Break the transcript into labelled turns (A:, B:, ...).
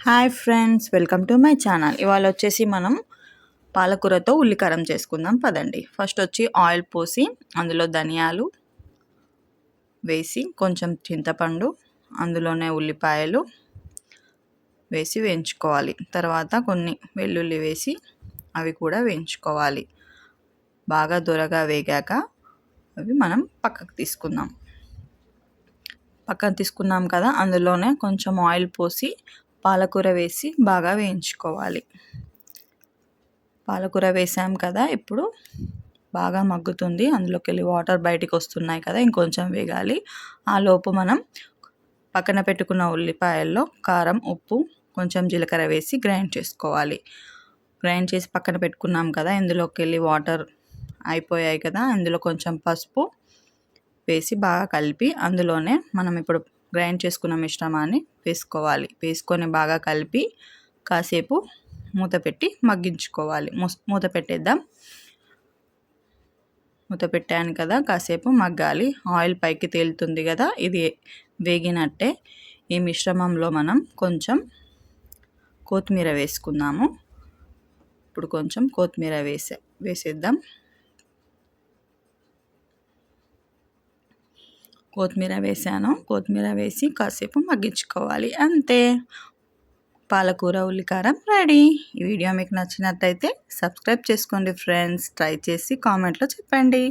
A: Hi friends, welcome to my channel. ఇవాళ వచ్చేసి మనం పాలకూరతో ఉల్లికారం చేసుకుందాం పదండి. ఫస్ట్ వచ్చి ఆయిల్ పోసి అందులో ధనియాలు వేసి కొంచెం చింతపండు అందులోనే ఉల్లిపాయలు వేసి వేయించుకోవాలి. తర్వాత కొన్ని వెల్లుల్లి వేసి అవి కూడా వేయించుకోవాలి. బాగా దొరగా వేగాక అవి మనం పక్కకు తీసుకున్నాం కదా, అందులోనే కొంచెం ఆయిల్ పోసి పాలకూర వేసి బాగా వేయించుకోవాలి. పాలకూర వేసాం కదా, ఇప్పుడు బాగా మగ్గుతుంది. అందులోకి వెళ్ళి వాటర్ బయటికి వస్తున్నాయి కదా, ఇంకొంచెం వేగాలి. ఆ లోపు మనం పక్కన పెట్టుకున్న ఉల్లిపాయల్లో కారం, ఉప్పు, కొంచెం జీలకర్ర వేసి గ్రైండ్ చేసుకోవాలి. గ్రైండ్ చేసి పక్కన పెట్టుకున్నాం కదా, ఇందులోకి వెళ్ళి వాటర్ అయిపోయాయి కదా, అందులో కొంచెం పసుపు వేసి బాగా కలిపి అందులోనే మనం ఇప్పుడు గ్రైండ్ చేసుకున్న మిశ్రమాన్ని వేసుకోవాలి. వేసుకొని బాగా కలిపి కాసేపు మూత పెట్టి మగ్గించుకోవాలి. మూత పెట్టేద్దాం. మూత పెట్టాను కదా, కాసేపు మగ్గాలి. ఆయిల్ పైకి తేలుతుంది కదా, ఇది వేగినట్టే. ఈ మిశ్రమంలో మనం కొంచెం కొత్తిమీర వేసుకుందాము. ఇప్పుడు కొంచెం కొత్తిమీర వేసేద్దాం. కొత్తిమీర వేసాను. కొత్తిమీర వేసి కాసేపు మగ్గించుకోవాలి. అంతే, పాలకూర ఉల్లికారం రెడీ. ఈ వీడియో మీకు నచ్చినట్టయితే సబ్స్క్రైబ్ చేసుకోండి ఫ్రెండ్స్. ట్రై చేసి కామెంట్లో చెప్పండి.